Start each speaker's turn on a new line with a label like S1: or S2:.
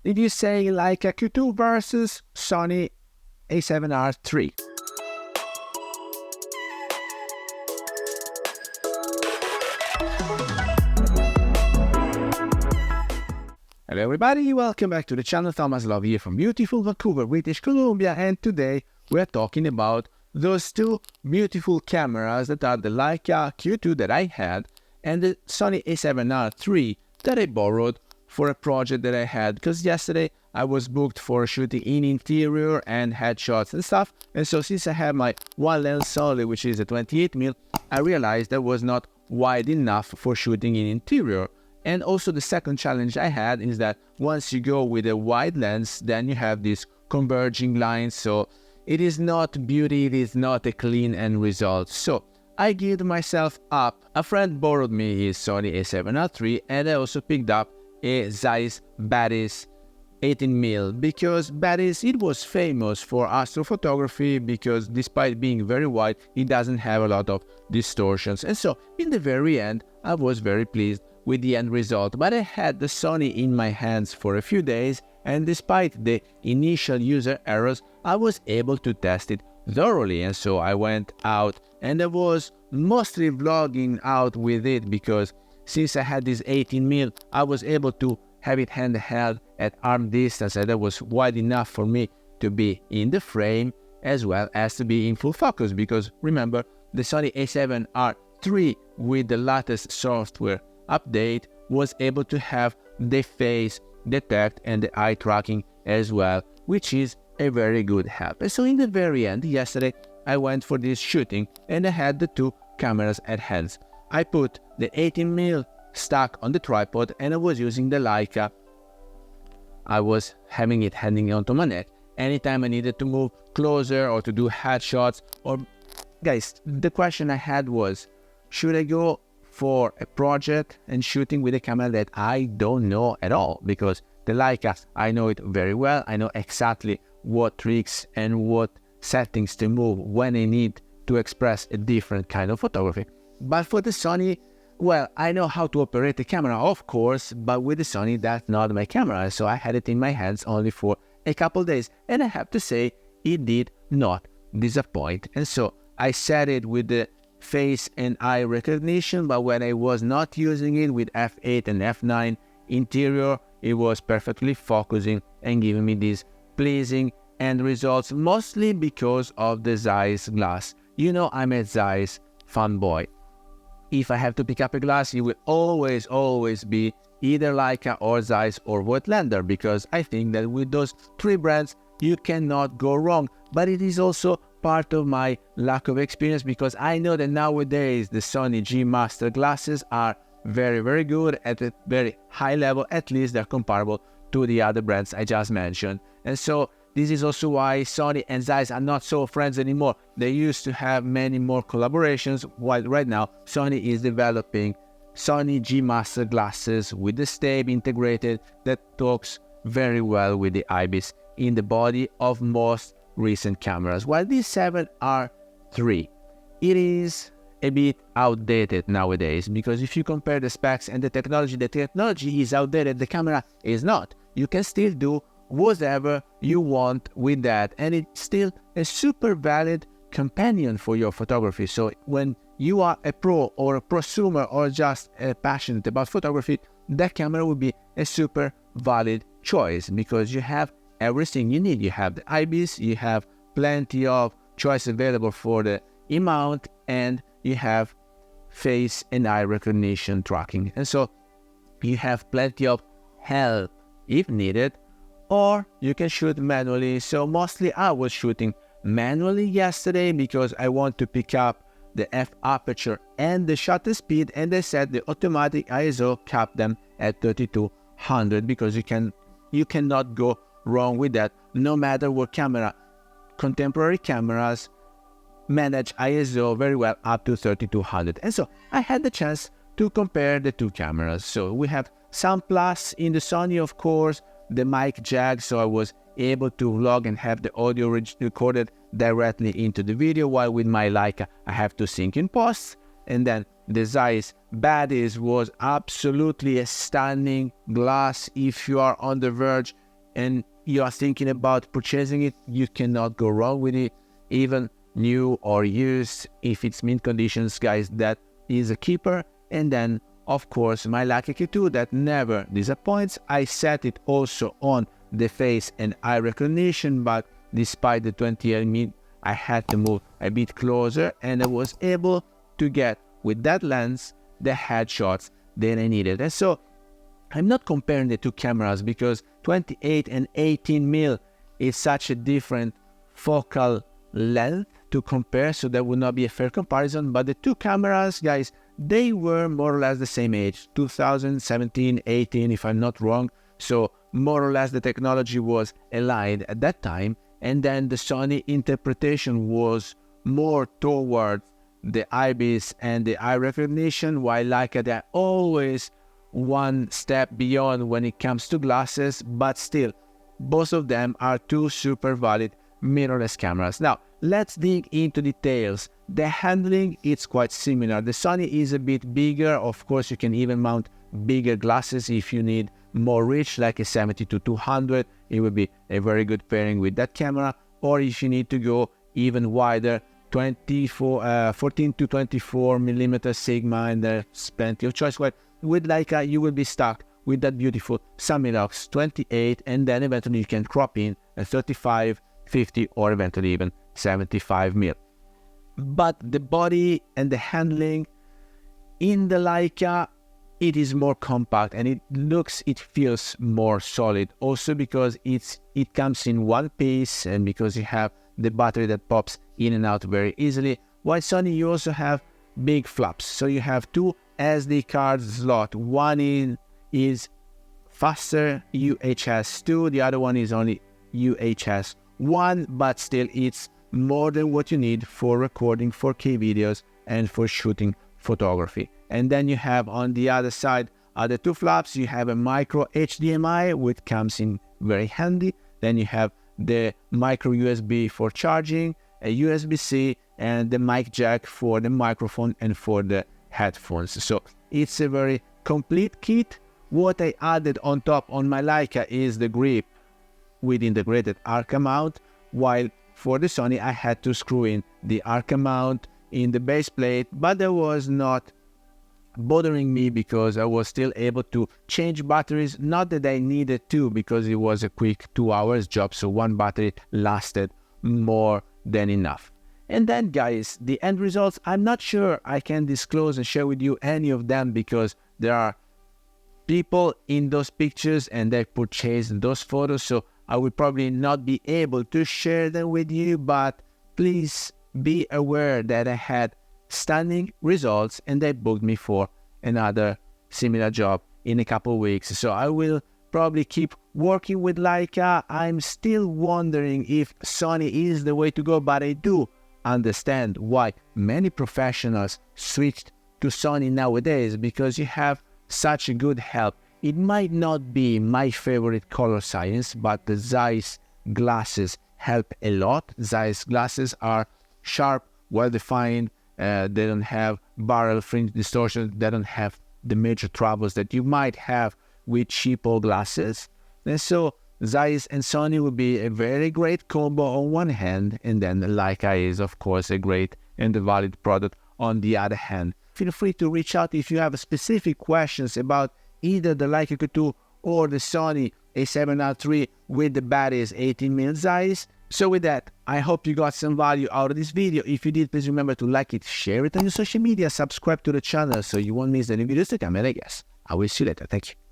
S1: Did you say Leica Q2 versus Sony A7R III? Hello everybody, welcome back to the channel. Thomas Love here from beautiful Vancouver, British Columbia, and today we're talking about those two beautiful cameras that are the Leica Q2 that I had and the Sony A7R III that I borrowed for a project that I had, because yesterday I was booked for shooting in interior and headshots and stuff, and so since I have my one lens only, which is a 28mm, I realized that was not wide enough for shooting in interior. And also the second challenge I had is that once you go with a wide lens, then you have these converging lines, so it is not beauty, it is not a clean end result. So I geared myself up. A friend borrowed me his Sony A7R III, and I also picked up a Zeiss Batis 18mm, because Batis, it was famous for astrophotography because despite being very wide, it doesn't have a lot of distortions. And so in the very end, I was very pleased with the end result. But I had the Sony in my hands for a few days, and despite the initial user errors, I was able to test it thoroughly. And so I went out and I was mostly vlogging out with it, because since I had this 18mm, I was able to have it handheld at arm distance, and that was wide enough for me to be in the frame as well as to be in full focus, because remember, the Sony A7R III with the latest software update was able to have the face detect and the eye tracking as well, which is a very good help. And so in the very end, yesterday, I went for this shooting and I had the two cameras at hands. I put the 18mm stuck on the tripod and I was using the Leica. I was having it hanging onto my neck. Anytime I needed to move closer or to do headshots, or guys, the question I had was, should I go for a project and shooting with a camera that I don't know at all? Because the Leica, I know it very well. I know exactly what tricks and what settings to move when I need to express a different kind of photography. But for the Sony, well, I know how to operate the camera, of course, but with the Sony, that's not my camera. So I had it in my hands only for a couple days, and I have to say, it did not disappoint. And so I set it with the face and eye recognition, but when I was not using it with f8 and f9 interior, it was perfectly focusing and giving me these pleasing end results, mostly because of the Zeiss glass. You know, I'm a Zeiss fanboy. If I have to pick up a glass, it will always be either Leica or Zeiss or Voigtlander, because I think that with those three brands, you cannot go wrong. But it is also part of my lack of experience, because I know that nowadays the Sony G Master glasses are very good at a very high level. At least they're comparable to the other brands I just mentioned. And so this is also why Sony and Zeiss are not so friends anymore. They used to have many more collaborations, while right now Sony is developing Sony G Master glasses with the stab integrated that talks very well with the IBIS in the body of most recent cameras. While this 7R III, it is a bit outdated nowadays, because if you compare the specs and the technology is outdated, the camera is not. You can still do whatever you want with that, and it's still a super valid companion for your photography. So when you are a pro or a prosumer or just passionate about photography, that camera will be a super valid choice, because you have everything you need. You have the IBIS, you have plenty of choice available for the M-mount, and you have face and eye recognition tracking. And so you have plenty of help if needed, or you can shoot manually. So mostly I was shooting manually yesterday because I want to pick up the f aperture and the shutter speed, and I set the automatic ISO, cap them at 3200, because you cannot go wrong with that, no matter what camera. Contemporary cameras manage ISO very well up to 3200. And so I had the chance to compare the two cameras. So we have some plus in the Sony, of course, the mic jack, so I was able to vlog and have the audio recorded directly into the video, while with my Leica I have to sync in post. And then the Zeiss Batis was absolutely a stunning glass. If you are on the verge and you are thinking about purchasing it, you cannot go wrong with it, even new or used. If it's mint conditions, guys, that is a keeper. And then, of course, my Leica Q2 that never disappoints. I set it also on the face and eye recognition, but despite the 20mm, I had to move a bit closer, and I was able to get, with that lens, the headshots that I needed. And so I'm not comparing the two cameras because 28 and 18mm is such a different focal length to compare, so that would not be a fair comparison. But the two cameras, guys, they were more or less the same age, 2017, 18, if I'm not wrong. So more or less the technology was aligned at that time. And then the Sony interpretation was more towards the IBIS and the eye recognition, while Leica, they're always one step beyond when it comes to glasses, but still, both of them are two super valid mirrorless cameras. Now, let's dig into details. The handling, it's quite similar. The Sony is a bit bigger. Of course, you can even mount bigger glasses if you need more reach, like a 70-200. It would be a very good pairing with that camera. Or if you need to go even wider, 14 to 24 millimeter Sigma, and there's plenty of choice. But with Leica, you will be stuck with that beautiful Summilux 28, and then eventually you can crop in a 35, 50, or eventually even 75mm. But the body and the handling in the Leica, it is more compact, and it feels more solid. Also because it comes in one piece, and because you have the battery that pops in and out very easily. While Sony, you also have big flaps. So you have two SD card slot. One is faster UHS 2, the other one is only UHS 1, but still it's more than what you need for recording 4K videos and for shooting photography. And then you have on the other side the two flaps. You have a micro HDMI, which comes in very handy. Then you have the micro USB for charging, a USB-C, and the mic jack for the microphone and for the headphones. So it's a very complete kit. What I added on top on my Leica is the grip with integrated Arca mount, while for the Sony I had to screw in the Arca mount in the base plate, but that was not bothering me because I was still able to change batteries. Not that I needed to, because it was a quick 2 hours job, so one battery lasted more than enough. And then, guys, the end results, I'm not sure I can disclose and share with you any of them, because there are people in those pictures and they purchased those photos, so I will probably not be able to share them with you. But please be aware that I had stunning results, and they booked me for another similar job in a couple of weeks. So I will probably keep working with Leica. I'm still wondering if Sony is the way to go, but I do understand why many professionals switched to Sony nowadays, because you have such a good help. It might not be my favorite color science, but the Zeiss glasses help a lot. Zeiss glasses are sharp, well-defined. They don't have barrel fringe distortion. They don't have the major troubles that you might have with cheapo glasses. And so Zeiss and Sony would be a very great combo on one hand, and then the Leica is, of course, a great and a valid product on the other hand. Feel free to reach out if you have specific questions about either the Leica Q2 or the Sony A7R III with the baddest 18mm Zeiss. So with that, I hope you got some value out of this video. If you did, please remember to like it, share it on your social media, subscribe to the channel so you won't miss any videos to come, and I guess I will see you later. Thank you.